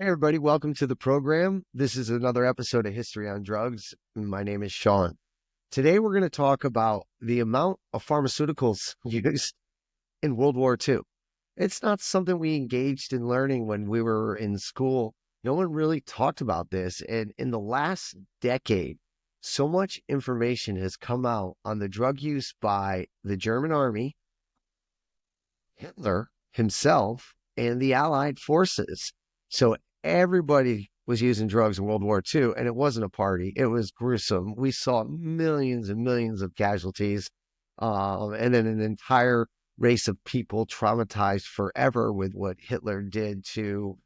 Hey, everybody, welcome to the program. This is another episode of History on Drugs. My name is Sean. Today, we're going to talk about the amount of pharmaceuticals used in World War II. It's not something we engaged in learning when we were in school. No one really talked about this. And in the last decade, so much information has come out on the drug use by the German army, Hitler himself, and the Allied forces. So everybody was using drugs in World War II, and it wasn't a party. It was gruesome. We saw millions and millions of casualties, and then an entire race of people traumatized forever with what Hitler did to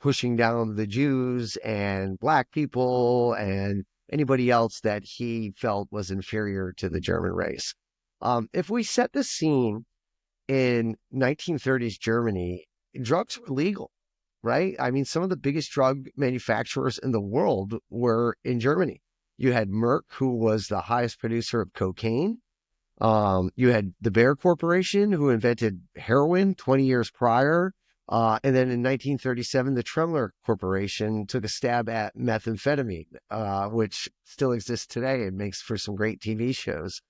pushing down the Jews and Black people and anybody else that he felt was inferior to the German race. If we set the scene in 1930s Germany, drugs were legal, right? I mean, some of the biggest drug manufacturers in the world were in Germany. You had Merck, who was the highest producer of cocaine. You had the Bayer Corporation, who invented heroin 20 years prior. And then in 1937, the Tremler Corporation took a stab at methamphetamine, which still exists today and makes for some great TV shows.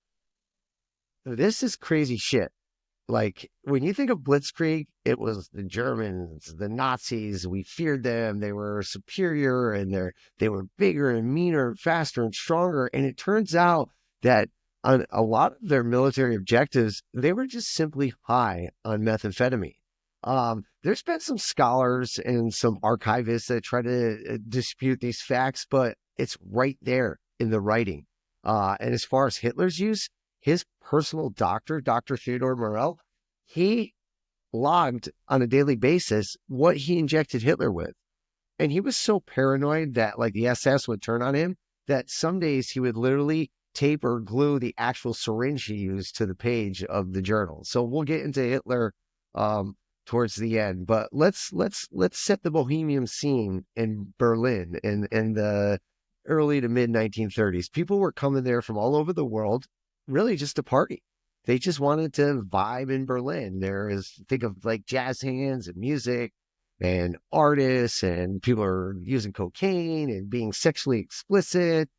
This is crazy shit. Like when you think of Blitzkrieg, it was the Germans, the Nazis. We feared them. They were superior and they were bigger and meaner and faster and stronger. And it turns out that on a lot of their military objectives, they were just simply high on methamphetamine. There's been some scholars and some archivists that try to dispute these facts, but it's right there in the writing. And as far as Hitler's use, his personal doctor, Dr. Theodore Morell, he logged on a daily basis what he injected Hitler with. And he was so paranoid that like the SS would turn on him that some days he would literally tape or glue the actual syringe he used to the page of the journal. So we'll get into Hitler towards the end, but let's set the bohemian scene in Berlin in the early to mid 1930s. People were coming there from all over the world, really just to party. They just wanted to vibe in Berlin. There is, think of like jazz hands and music and artists, and people are using cocaine and being sexually explicit,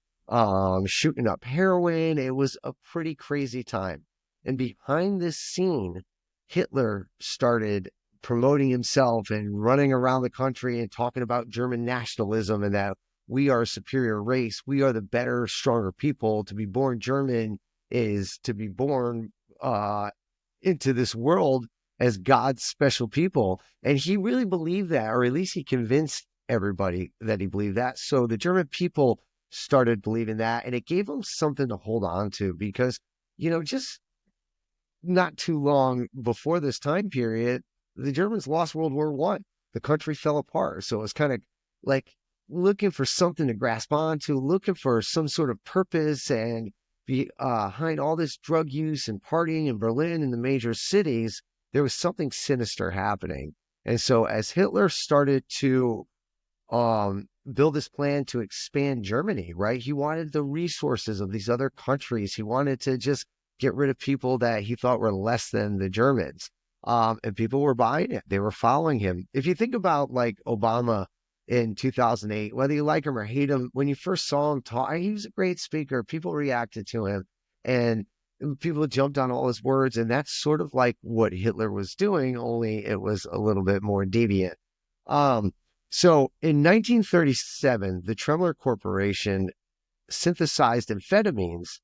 shooting up heroin. It was a pretty crazy time. And behind this scene, Hitler started promoting himself and running around the country and talking about German nationalism and that we are a superior race. We are the better, stronger people. To be born German is to be born into this world as God's special people. And he really believed that, or at least he convinced everybody that he believed that. So the German people started believing that, and it gave them something to hold on to because, just not too long before this time period, the Germans lost World War One. The country fell apart. So it was kind of like looking for something to grasp onto, looking for some sort of purpose, and behind all this drug use and partying in Berlin and the major cities, there was something sinister happening. And so as Hitler started to build this plan to expand Germany, right, he wanted the resources of these other countries. He wanted to just get rid of people that he thought were less than the Germans. And people were buying it. They were following him. If you think about like Obama in 2008, whether you like him or hate him, when you first saw him talk, he was a great speaker. People reacted to him and people jumped on all his words. And that's sort of like what Hitler was doing, only it was a little bit more deviant. So in 1937, the Tremler Corporation synthesized amphetamines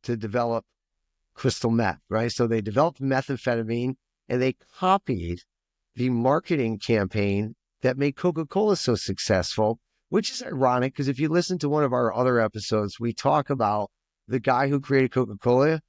to develop crystal meth, right? So they developed methamphetamine and they copied the marketing campaign that made Coca-Cola so successful, which is ironic because if you listen to one of our other episodes, we talk about the guy who created Coca-Cola.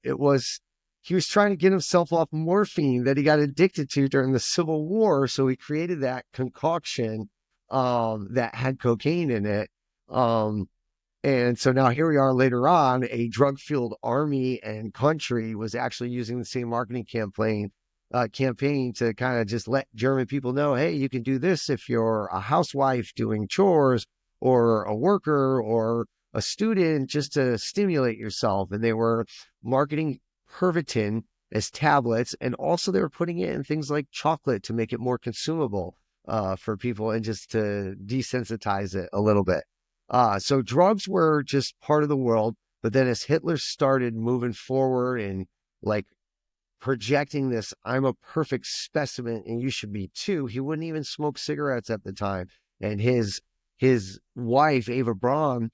He was trying to get himself off morphine that he got addicted to during the Civil War. So he created that concoction that had cocaine in it. And so now here we are later on, a drug-fueled army and country was actually using the same marketing campaign to kind of just let German people know, hey, you can do this if you're a housewife doing chores or a worker or a student, just to stimulate yourself. And they were marketing Pervitin as tablets, and also they were putting it in things like chocolate to make it more consumable for people and just to desensitize it a little bit. So drugs were just part of the world, but then as Hitler started moving forward and like projecting this, I'm a perfect specimen and you should be too. He wouldn't even smoke cigarettes at the time. And his wife, Ava Braun,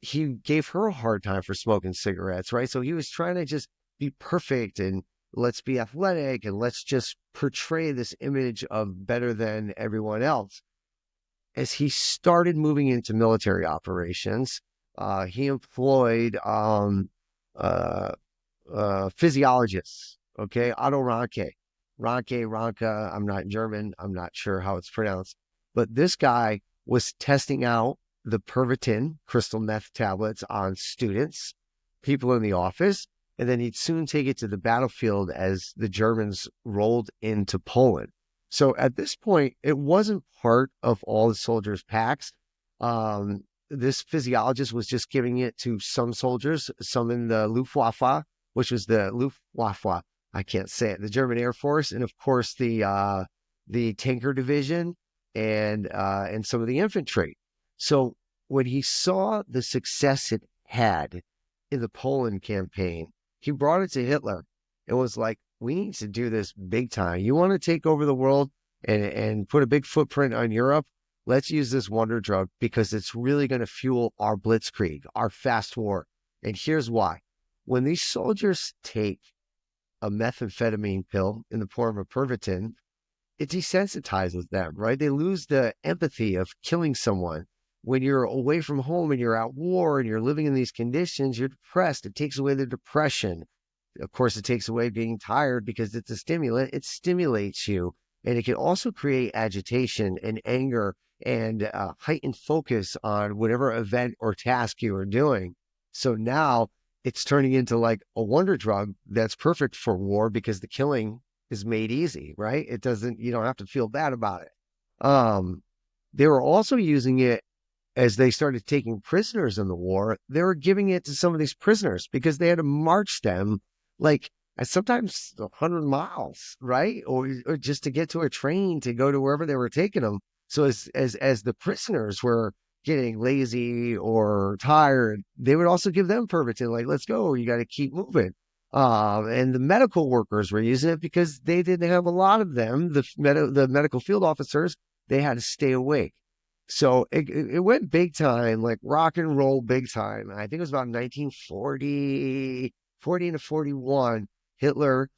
he gave her a hard time for smoking cigarettes, right? So he was trying to just be perfect and let's be athletic and let's just portray this image of better than everyone else. As he started moving into military operations, he employed uh, physiologists. Okay, Otto Ranke. I'm not German. I'm not sure how it's pronounced, but this guy was testing out the Pervitin crystal meth tablets on students, people in the office, and then he'd soon take it to the battlefield as the Germans rolled into Poland. So at this point, it wasn't part of all the soldiers' packs. This physiologist was just giving it to some soldiers, some in the Luftwaffe, which was the Luftwaffe. I can't say it. The German Air Force, and of course the tanker division and some of the infantry. So when he saw the success it had in the Poland campaign, he brought it to Hitler. It was like, we need to do this big time. You want to take over the world and put a big footprint on Europe? Let's use this wonder drug because it's really going to fuel our blitzkrieg, our fast war. And here's why. When these soldiers take a methamphetamine pill in the form of Pervitin, it desensitizes them, right? They lose the empathy of killing someone. When you're away from home and you're at war and you're living in these conditions, you're depressed. It takes away the depression. Of course, it takes away being tired because it's a stimulant. It stimulates you. And it can also create agitation and anger and heightened focus on whatever event or task you are doing. So now it's turning into like a wonder drug that's perfect for war because the killing is made easy, right? You don't have to feel bad about it. They were also using it as they started taking prisoners in the war. They were giving it to some of these prisoners because they had to march them like sometimes 100 miles, right? Or just to get to a train to go to wherever they were taking them. So as the prisoners were getting lazy or tired, they would also give them Pervitin, like, let's go, you got to keep moving. And the medical workers were using it because they didn't have a lot of them. The medical field officers, they had to stay awake. So it went big time, like rock and roll big time. I think it was about 1940, 40 to 41. Hitler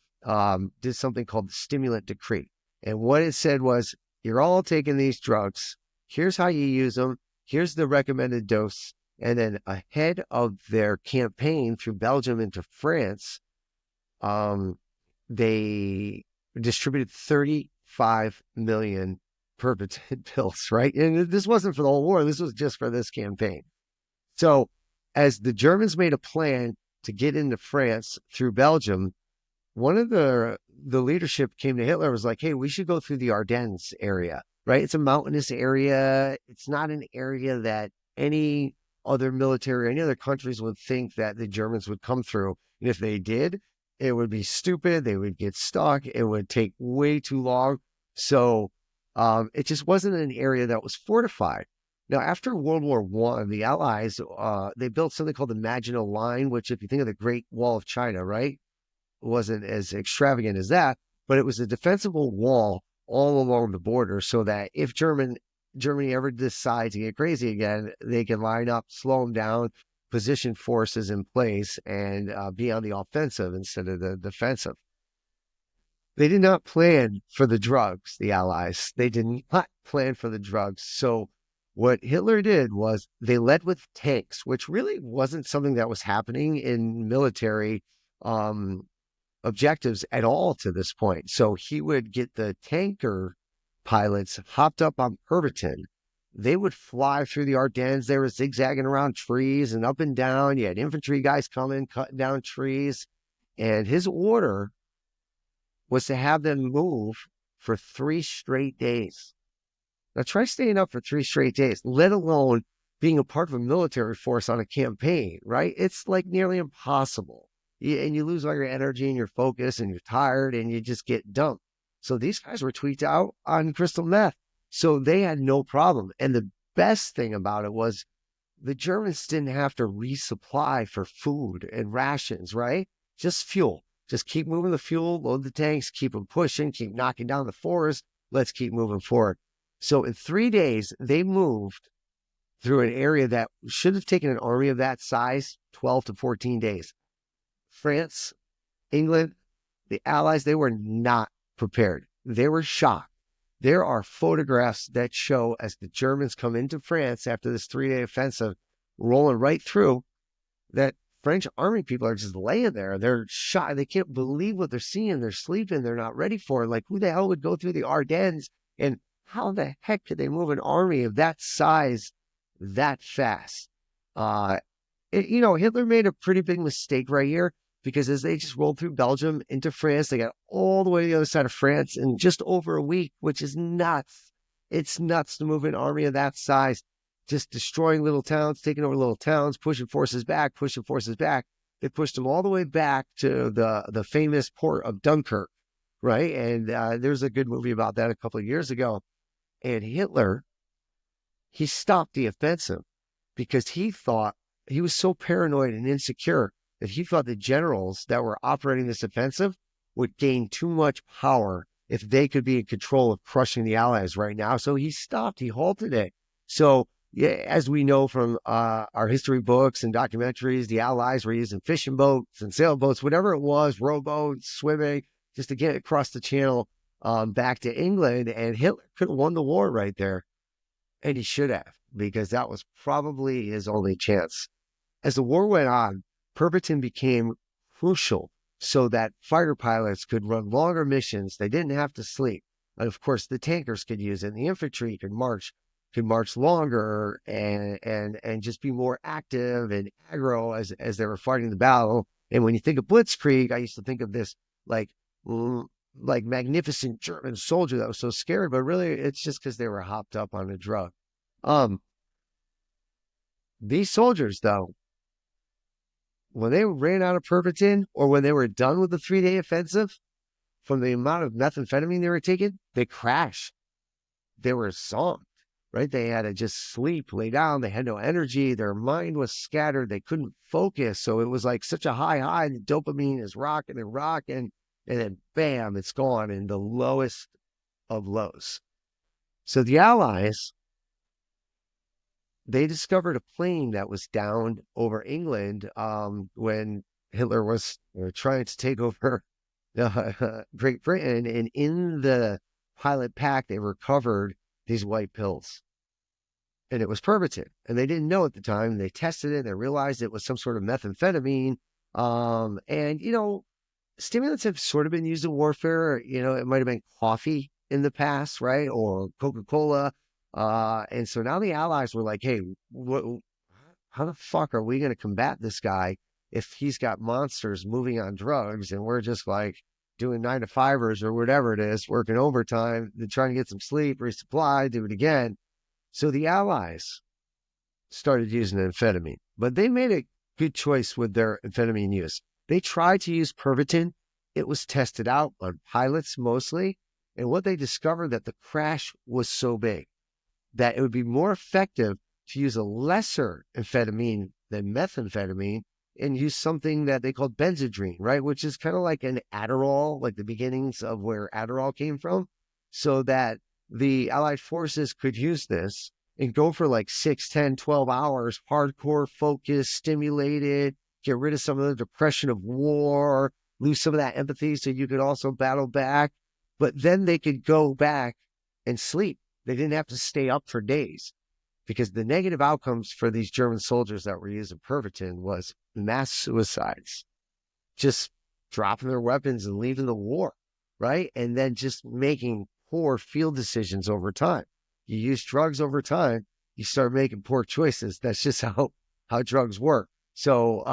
did something called the stimulant decree. And what it said was, you're all taking these drugs. Here's how you use them. Here's the recommended dose. And then ahead of their campaign through Belgium into France, they distributed 35 million Pervitin pills, right? And this wasn't for the whole war. This was just for this campaign. So as the Germans made a plan to get into France through Belgium, one of the leadership came to Hitler and was like, hey, we should go through the Ardennes area, right? It's a mountainous area. It's not an area that any other military, any other countries would think that the Germans would come through. And if they did, it would be stupid. They would get stuck. It would take way too long. So it just wasn't an area that was fortified. Now, after World War I, the Allies, they built something called the Maginot Line, which if you think of the Great Wall of China, right? Wasn't as extravagant as that, but it was a defensible wall all along the border so that if Germany ever decides to get crazy again, they can line up, slow them down, position forces in place, and be on the offensive instead of the defensive. They did not plan for the drugs, the Allies. They did not plan for the drugs. So what Hitler did was they led with tanks, which really wasn't something that was happening in military objectives at all to this point. So he would get the tanker pilots hopped up on Pervitin. They would fly through the Ardennes. They were zigzagging around trees and up and down. You had infantry guys coming, cutting down trees. And his order was to have them move for 3 straight days. Now try staying up for 3 straight days, let alone being a part of a military force on a campaign, right? It's like nearly impossible. and you lose all your energy and your focus and you're tired and you just get dumped. So these guys were tweaked out on crystal meth. So they had no problem. And the best thing about it was the Germans didn't have to resupply for food and rations, right? Just fuel. Just keep moving the fuel, load the tanks, keep them pushing, keep knocking down the forest. Let's keep moving forward. So in 3 days, they moved through an area that should have taken an army of that size 12 to 14 days. France, England, the Allies, they were not prepared. They were shocked. There are photographs that show as the Germans come into France after this 3-day offensive, rolling right through, that French army people are just laying there. They're shocked. They can't believe what they're seeing. They're sleeping. They're not ready for it. Like, who the hell would go through the Ardennes? And how the heck could they move an army of that size that fast? Hitler made a pretty big mistake right here, because as they just rolled through Belgium into France, they got all the way to the other side of France in just over a week, which is nuts. It's nuts to move an army of that size, just destroying little towns, taking over little towns, pushing forces back. They pushed them all the way back to the famous port of Dunkirk, right? And there's a good movie about that a couple of years ago. And Hitler, he stopped the offensive because he was so paranoid and insecure that he thought the generals that were operating this offensive would gain too much power if they could be in control of crushing the Allies right now. So he stopped, he halted it. So yeah, as we know from our history books and documentaries, the Allies were using fishing boats and sailboats, whatever it was, rowboats, swimming, just to get across the channel back to England. And Hitler could have won the war right there. And he should have, because that was probably his only chance. As the war went on, Pemberton became crucial so that fighter pilots could run longer missions. They didn't have to sleep. And of course, the tankers could use it, and the infantry could march longer and just be more active and aggro as they were fighting the battle. And when you think of Blitzkrieg, I used to think of this like magnificent German soldier that was so scary, but really it's just because they were hopped up on a drug. These soldiers, though, when they ran out of Pemberton, or when they were done with the 3-day offensive, from the amount of methamphetamine they were taking, they crashed. They were zonked, right? They had to just sleep, lay down. They had no energy. Their mind was scattered. They couldn't focus. So it was like such a high. The dopamine is rocking, and then bam, it's gone in the lowest of lows. So the Allies, they discovered a plane that was down over England when Hitler was trying to take over Great Britain. And in the pilot pack, they recovered these white pills. And it was Pemberton. And they didn't know at the time. They tested it. They realized it was some sort of methamphetamine. Stimulants have sort of been used in warfare. It might have been coffee in the past, right? Or Coca-Cola. And so now the Allies were like, hey, how the fuck are we going to combat this guy if he's got monsters moving on drugs and we're just like doing 9-to-5ers or whatever it is, working overtime, then trying to get some sleep, resupply, do it again. So the Allies started using amphetamine, but they made a good choice with their amphetamine use. They tried to use Pemberton. It was tested out on pilots mostly. And what they discovered, that the crash was so big that it would be more effective to use a lesser amphetamine than methamphetamine and use something that they called benzodrine, right? Which is kind of like an Adderall, like the beginnings of where Adderall came from, so that the Allied forces could use this and go for like 6, 10, 12 hours, hardcore focus, stimulated, get rid of some of the depression of war, lose some of that empathy so you could also battle back. But then they could go back and sleep. They didn't have to stay up for days, because the negative outcomes for these German soldiers that were using Pemberton was mass suicides, just dropping their weapons and leaving the war, right? And then just making poor field decisions over time. You use drugs over time, you start making poor choices. That's just how drugs work. So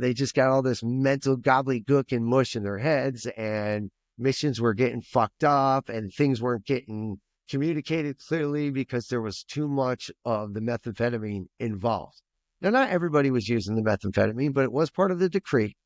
they just got all this mental gobbledygook and mush in their heads, and missions were getting fucked up, and things weren't getting communicated clearly because there was too much of the methamphetamine involved. Now, not everybody was using the methamphetamine, but it was part of the decree.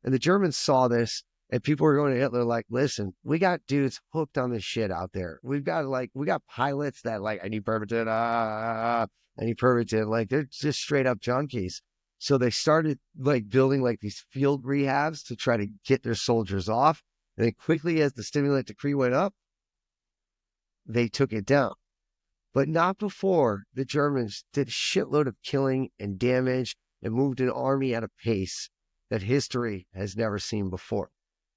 And the Germans saw this, and people were going to Hitler like, listen, we got dudes hooked on this shit out there. We got pilots that like, I need Pervitin, I need Pervitin. Like, they're just straight up junkies. So they started like building like these field rehabs to try to get their soldiers off. And then quickly as the stimulant decree went up, they took it down. But not before the Germans did a shitload of killing and damage and moved an army at a pace that history has never seen before.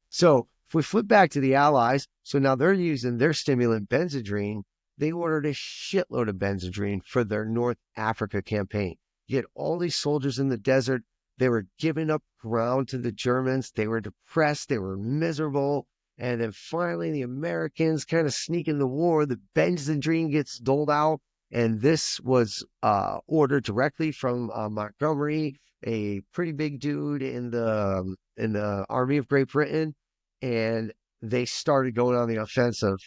So if we flip back to the Allies, so now they're using their stimulant Benzedrine. They ordered a shitload of Benzedrine for their North Africa campaign. You had all these soldiers in the desert. They were giving up ground to the Germans. They were depressed. They were miserable. And then finally, the Americans kind of sneak in the war. The Benzedrine gets doled out. And this was ordered directly from Montgomery, a pretty big dude in the Army of Great Britain. And they started going on the offensive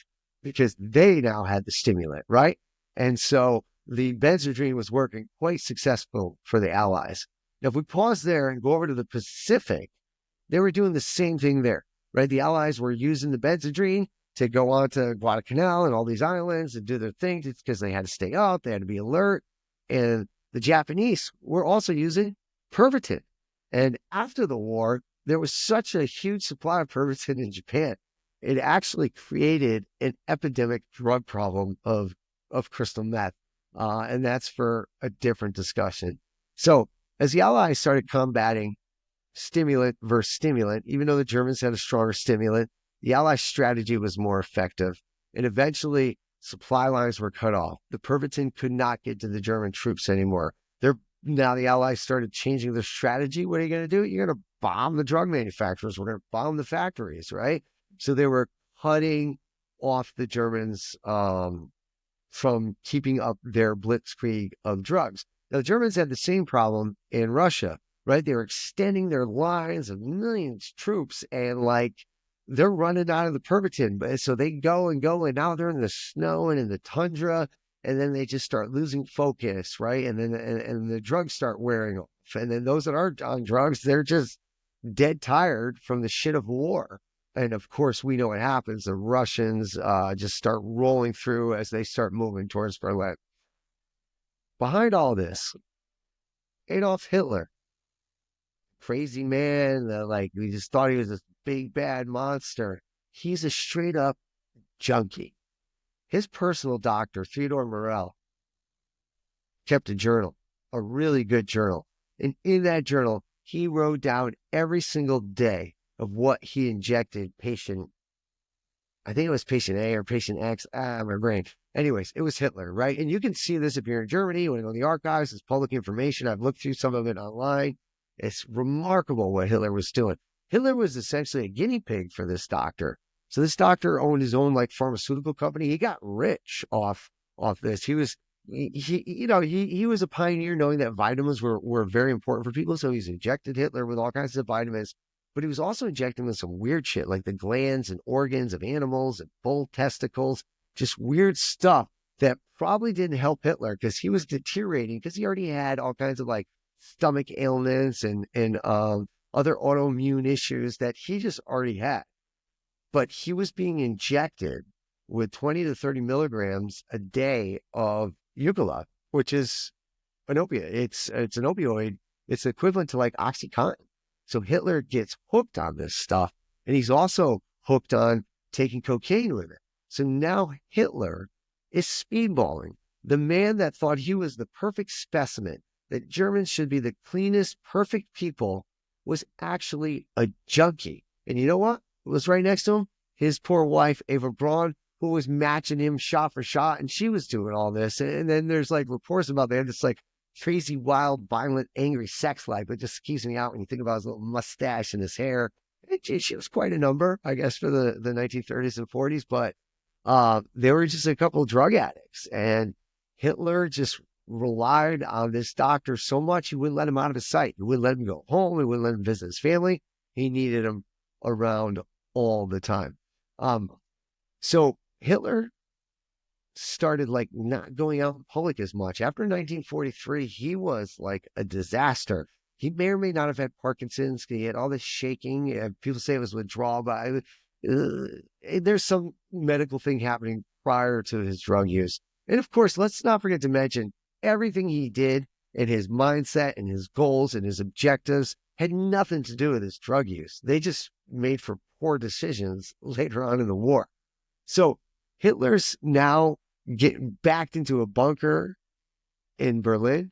because they now had the stimulant, right? And so the Benzedrine was working quite successful for the Allies. Now, if we pause there and go over to the Pacific, they were doing the same thing there, right? The Allies were using the Benzedrine to go on to Guadalcanal and all these islands and do their thing because they had to stay up, they had to be alert. And the Japanese were also using Pervitin. And after the war, there was such a huge supply of Pervitin in Japan, it actually created an epidemic drug problem of crystal meth. And that's for a different discussion. So as the Allies started combating stimulant versus stimulant, even though the Germans had a stronger stimulant, the Allies' strategy was more effective. And eventually, supply lines were cut off. The Pervitin could not get to the German troops anymore. Now the Allies started changing their strategy. What are you going to do? You're going to bomb the drug manufacturers. We're going to bomb the factories, right? So they were cutting off the Germans from keeping up their blitzkrieg of drugs. Now, the Germans had the same problem in Russia, right? They were extending their lines of millions of troops and like they're running out of the Pervitin. But so they go and go, and now they're in the snow and in the tundra, and then they just start losing focus, right? And then and the drugs start wearing off. And then those that are on drugs, they're just dead tired from the shit of war. And of course, we know what happens. The Russians just start rolling through as they start moving towards Berlin. Behind all this, Adolf Hitler, crazy man, like we just thought he was this big bad monster. He's a straight up junkie. His personal doctor, Theodore Morell, kept a journal, a really good journal. And in that journal, he wrote down every single day of what he injected patient, I think it was patient A or patient X, my brain. Anyways, it was Hitler, right? And you can see this if you're in Germany, you want to go to the archives, it's public information. I've looked through some of it online. It's remarkable what Hitler was doing. Hitler was essentially a guinea pig for this doctor. So this doctor owned his own like pharmaceutical company. He got rich off this. He was a pioneer knowing that vitamins were very important for people. So he's injected Hitler with all kinds of vitamins, but he was also injecting with some weird shit like the glands and organs of animals and bull testicles, just weird stuff that probably didn't help Hitler because he was deteriorating because he already had all kinds of like stomach ailments and other autoimmune issues that he just already had. But he was being injected with 20 to 30 milligrams a day of Eucala, which is an opiate. It's an opioid. It's equivalent to like OxyContin. So Hitler gets hooked on this stuff, and he's also hooked on taking cocaine with it. So now Hitler is speedballing. The man that thought he was the perfect specimen, that Germans should be the cleanest, perfect people, was actually a junkie. And you know what? It was right next to him, his poor wife, Eva Braun, who was matching him shot for shot, and she was doing all this. And then there's like reports about that. It's like crazy, wild, violent, angry sex life. It just keeps me out when you think about his little mustache and his hair. She was quite a number, I guess, for the 1930s and 40s. But they were just a couple of drug addicts. And Hitler just relied on this doctor so much, he wouldn't let him out of his sight. He wouldn't let him go home. He wouldn't let him visit his family. He needed him around all the time. So Hitler started like not going out in public as much. After 1943, he was like a disaster. He may or may not have had Parkinson's. He had all this shaking. And people say it was withdrawal, but there's some medical thing happening prior to his drug use. And of course, let's not forget to mention everything he did and his mindset and his goals and his objectives had nothing to do with his drug use. They just made for poor decisions later on in the war. So Hitler's now getting backed into a bunker in Berlin,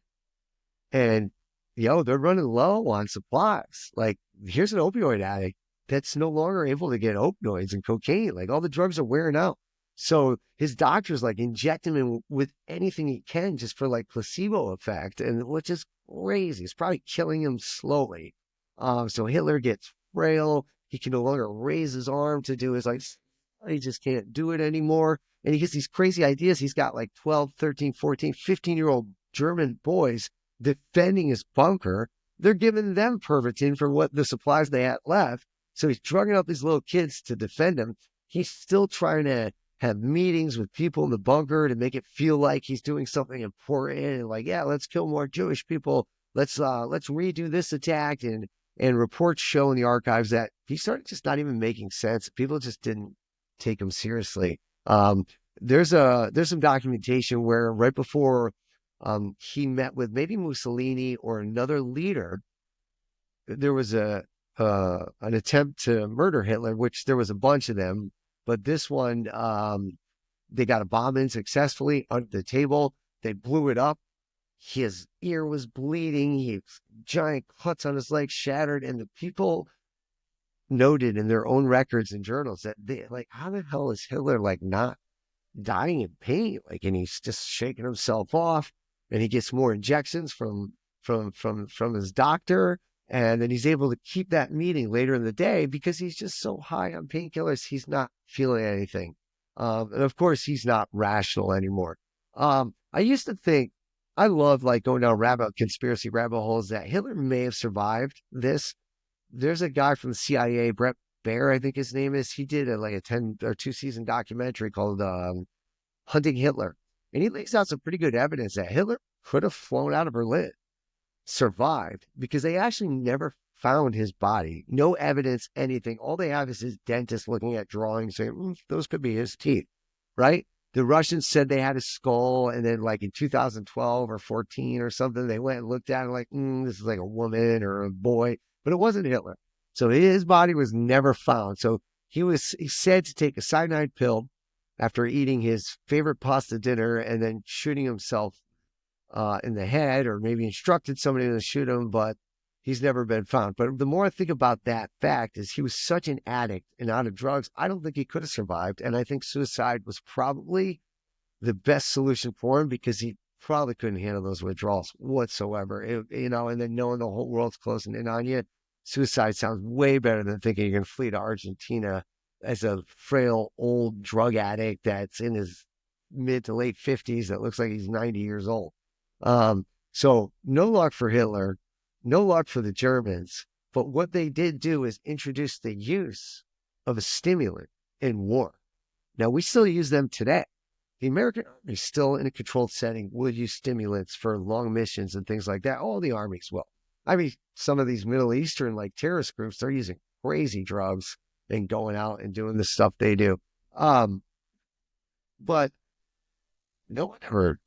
and they're running low on supplies. Like, here's an opioid addict that's no longer able to get opioids and cocaine. Like, all the drugs are wearing out. So his doctors like inject him in with anything he can just for like placebo effect, and which is crazy. It's probably killing him slowly. So Hitler gets frail. He can no longer raise his arm to do his, like, he just can't do it anymore. And he gets these crazy ideas. He's got like 12, 13, 14, 15-year-old German boys defending his bunker. They're giving them Pervitin for what the supplies they had left. So he's drugging up these little kids to defend him. He's still trying to have meetings with people in the bunker to make it feel like he's doing something important, and like, yeah, let's kill more Jewish people. Let's redo this attack. And reports show in the archives that he started just not even making sense. People just didn't take him seriously. There's some documentation where right before he met with maybe Mussolini or another leader, there was an attempt to murder Hitler, which there was a bunch of them, but this one, they got a bomb in successfully under the table. They blew it up. His ear was bleeding. He had giant cuts on his leg, shattered, and the people noted in their own records and journals that they like, how the hell is Hitler like not dying in pain? Like, and he's just shaking himself off, and he gets more injections from his doctor, and then he's able to keep that meeting later in the day because he's just so high on painkillers, he's not feeling anything. And of course, he's not rational anymore. I used to think, I love like going down conspiracy rabbit holes, that Hitler may have survived this. There's a guy from the CIA, Brett Baer, I think his name is. He did a 10 or 2-season documentary called Hunting Hitler. And he lays out some pretty good evidence that Hitler could have flown out of Berlin, survived, because they actually never found his body. No evidence, anything. All they have is his dentist looking at drawings saying, those could be his teeth, right? The Russians said they had his skull, and then like in 2012 or 14 or something, they went and looked at it like, this is like a woman or a boy, but it wasn't Hitler. So his body was never found. So he said to take a cyanide pill after eating his favorite pasta dinner and then shooting himself in the head, or maybe instructed somebody to shoot him, but he's never been found. But the more I think about that fact, is he was such an addict and out of drugs, I don't think he could have survived. And I think suicide was probably the best solution for him, because he probably couldn't handle those withdrawals whatsoever. And then knowing the whole world's closing in on you, suicide sounds way better than thinking you're going to flee to Argentina as a frail old drug addict that's in his mid to late 50s that looks like he's 90 years old. So no luck for Hitler, no luck for the Germans. But what they did do is introduce the use of a stimulant in war. Now, we still use them today. The American Army, still in a controlled setting, will use stimulants for long missions and things like that. All the armies will. I mean, some of these Middle Eastern like terrorist groups, they're using crazy drugs and going out and doing the stuff they do. But no one ever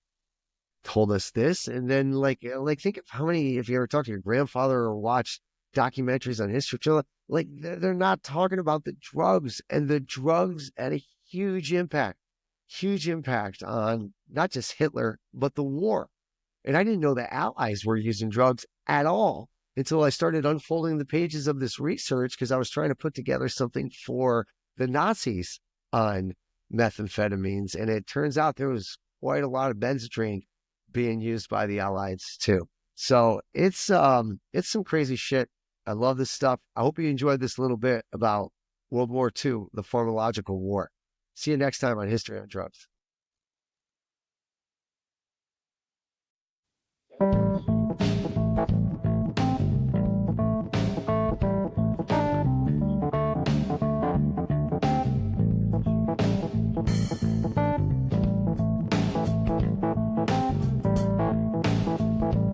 told us this. And then like think of how many, if you ever talk to your grandfather or watch documentaries on History Channel, like they're not talking about the drugs, and the drugs had a huge impact on not just Hitler, but the war. And I didn't know the Allies were using drugs at all until I started unfolding the pages of this research, because I was trying to put together something for the Nazis on methamphetamines. And it turns out there was quite a lot of Benzedrine being used by the Allies too. So it's some crazy shit. I love this stuff. I hope you enjoyed this little bit about World War II, the pharmacological war. See you next time on History on Drugs.